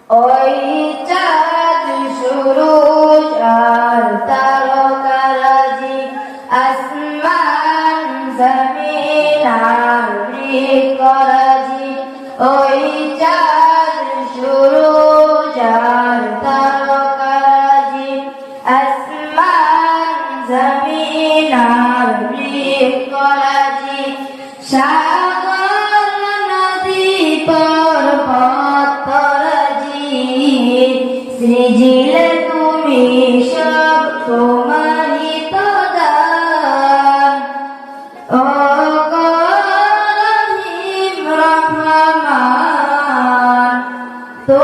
ওই চাঁদ সুরুজ আর তারকারাজি, আসমান জমিন আর বৃক্ষরাজি। ওই চাঁদ সুরুজ আর তারকারাজি, আসমান জমিন আর বৃক্ষরাজি। সাগর নদী পর্বতরাজি, সৃজিলে তুমি সব তোমারই তো দান। ও গো রহিম রহমান, তো